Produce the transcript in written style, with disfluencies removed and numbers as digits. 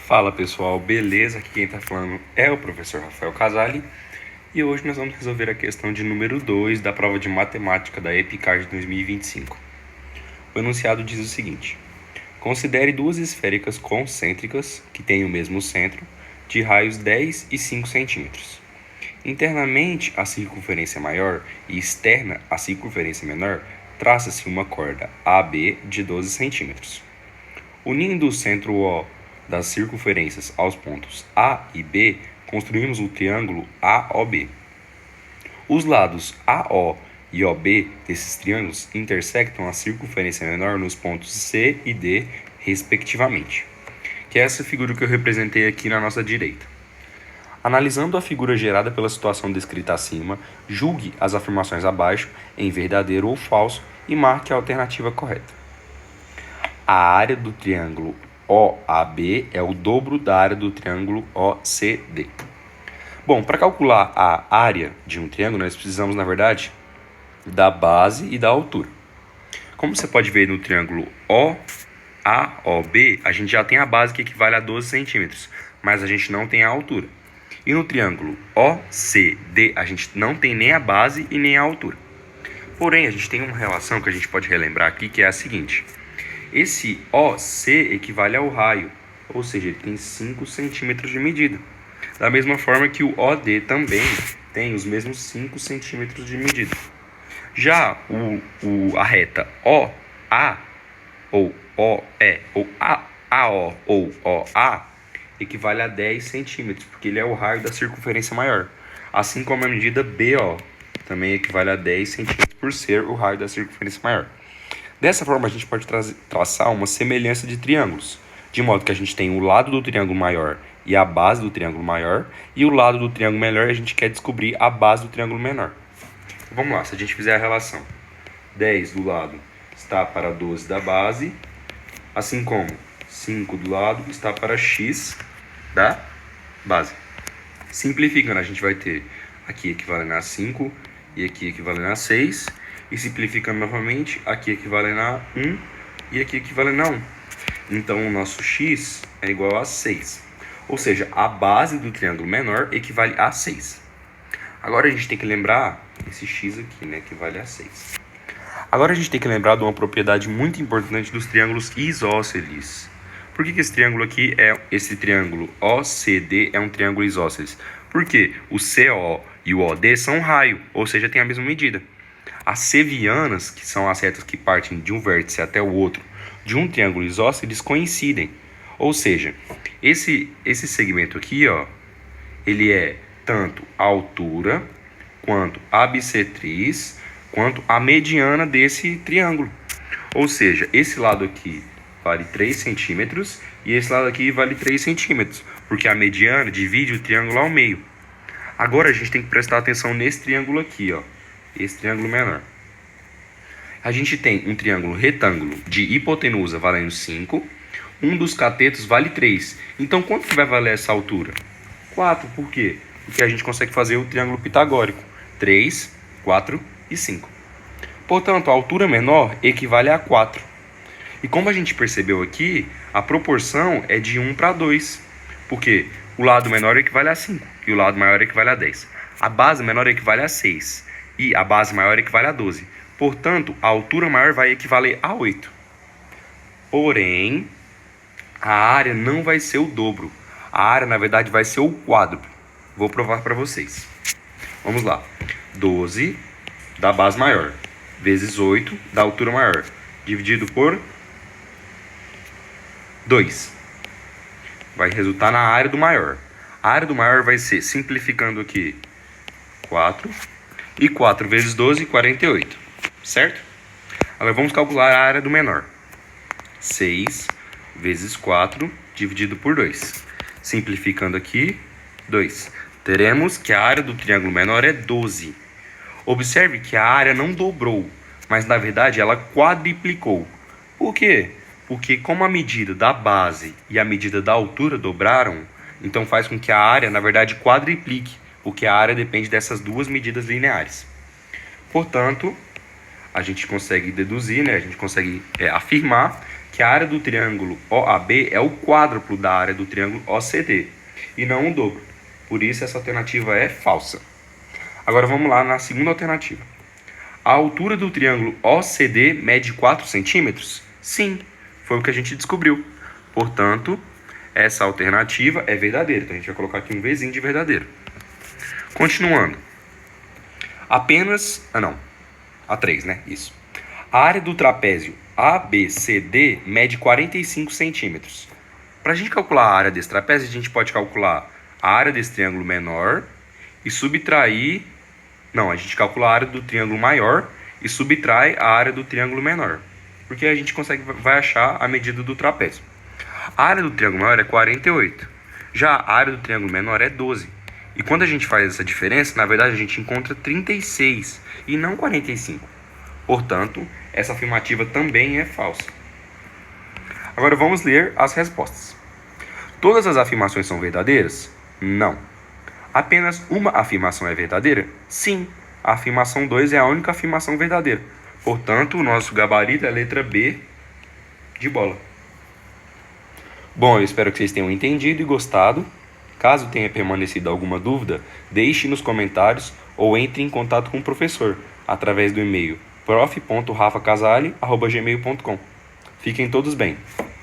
Fala pessoal, beleza? Aqui quem tá falando é o professor Rafael Casali e hoje nós vamos resolver a questão de número 2 da prova de matemática da EPICAR de 2025. O enunciado diz o seguinte: considere duas esféricas concêntricas que têm o mesmo centro, de raios 10 e 5 centímetros. Internamente a circunferência maior e externa a circunferência menor, traça-se uma corda AB de 12 centímetros. Unindo o centro O das circunferências aos pontos A e B, construímos o triângulo AOB. Os lados AO e OB desses triângulos intersectam a circunferência menor nos pontos C e D, respectivamente, que é essa figura que eu representei aqui na nossa direita. Analisando a figura gerada pela situação descrita acima, julgue as afirmações abaixo em verdadeiro ou falso e marque a alternativa correta. A área do triângulo OAB é o dobro da área do triângulo OCD. Bom, para calcular a área de um triângulo, nós precisamos, na verdade, da base e da altura. Como você pode ver no triângulo OAOB, a gente já tem a base que equivale a 12 centímetros, mas a gente não tem a altura. E no triângulo OCD, a gente não tem nem a base e nem a altura. Porém, a gente tem uma relação que a gente pode relembrar aqui, que é a seguinte: esse OC equivale ao raio, ou seja, ele tem 5 centímetros de medida. Da mesma forma que o OD também tem os mesmos 5 centímetros de medida. Já a reta OA, ou OE, ou AO, ou OA, equivale a 10 centímetros, porque ele é o raio da circunferência maior. Assim como a medida BO também equivale a 10 centímetros por ser o raio da circunferência maior. Dessa forma, a gente pode traçar uma semelhança de triângulos, de modo que a gente tem o lado do triângulo maior e a base do triângulo maior, e o lado do triângulo menor a gente quer descobrir a base do triângulo menor. Vamos lá, se a gente fizer a relação, 10 do lado está para 12 da base, assim como 5 do lado está para x da base. Simplificando, a gente vai ter aqui equivalendo a 5 e aqui equivalendo a 6, e simplificando novamente, aqui equivalendo a 1 e aqui equivalendo a 1. Então, o nosso x é igual a 6. Ou seja, a base do triângulo menor equivale a 6. Agora a gente tem que lembrar esse x aqui, né, equivale a 6. Agora a gente tem que lembrar de uma propriedade muito importante dos triângulos isósceles. Por que esse triângulo aqui esse triângulo OCD é um triângulo isósceles? Porque o CO e o OD são raio, ou seja, tem a mesma medida. As sevianas, que são as retas que partem de um vértice até o outro de um triângulo isósceles, coincidem. Ou seja, esse segmento aqui, ó, ele é tanto a altura, quanto a bissetriz, quanto a mediana desse triângulo. Ou seja, esse lado aqui vale 3 centímetros e esse lado aqui vale 3 centímetros, porque a mediana divide o triângulo ao meio. Agora a gente tem que prestar atenção nesse triângulo aqui, ó, esse triângulo menor. A gente tem um triângulo retângulo de hipotenusa valendo 5, um dos catetos vale 3. Então quanto que vai valer essa altura? 4, por quê? Porque a gente consegue fazer o triângulo pitagórico, 3, 4 e 5. Portanto, a altura menor equivale a 4. E como a gente percebeu aqui, a proporção é de 1 para 2, porque o lado menor equivale a 5 e o lado maior equivale a 10. A base menor equivale a 6 e a base maior equivale a 12. Portanto, a altura maior vai equivaler a 8. Porém, a área não vai ser o dobro. A área, na verdade, vai ser o quádruplo. Vou provar para vocês. Vamos lá. 12 da base maior vezes 8 da altura maior, dividido por 2. Vai resultar na área do maior. A área do maior vai ser, simplificando aqui, 4. E 4 vezes 12, 48. Certo? Agora vamos calcular a área do menor. 6 vezes 4 dividido por 2. Simplificando aqui, 2. Teremos que a área do triângulo menor é 12. Observe que a área não dobrou, mas na verdade ela quadriplicou. Por quê? Porque como a medida da base e a medida da altura dobraram, então faz com que a área, na verdade, quadriplique, porque a área depende dessas duas medidas lineares. Portanto, a gente consegue deduzir, né? A gente consegue afirmar que a área do triângulo OAB é o quádruplo da área do triângulo OCD, e não o dobro. Por isso, essa alternativa é falsa. Agora, vamos lá na segunda alternativa. A altura do triângulo OCD mede 4 centímetros? Sim, foi o que a gente descobriu. Portanto, essa alternativa é verdadeira. Então, a gente vai colocar aqui um Vzinho de verdadeiro. Continuando. A 3, né? Isso. A área do trapézio ABCD mede 45 centímetros. Para a gente calcular a área desse trapézio, a gente pode calcular a área desse triângulo menor e subtrair... Não, a gente calcula a área do triângulo maior e subtrai a área do triângulo menor. Porque a gente vai achar a medida do trapézio. A área do triângulo maior é 48. Já a área do triângulo menor é 12. E quando a gente faz essa diferença, na verdade a gente encontra 36 e não 45. Portanto, essa afirmativa também é falsa. Agora vamos ler as respostas. Todas as afirmações são verdadeiras? Não. Apenas uma afirmação é verdadeira? Sim. A afirmação 2 é a única afirmação verdadeira. Portanto, o nosso gabarito é a letra B de bola. Bom, eu espero que vocês tenham entendido e gostado. Caso tenha permanecido alguma dúvida, deixe nos comentários ou entre em contato com o professor através do e-mail prof.rafacasale@gmail.com. Fiquem todos bem.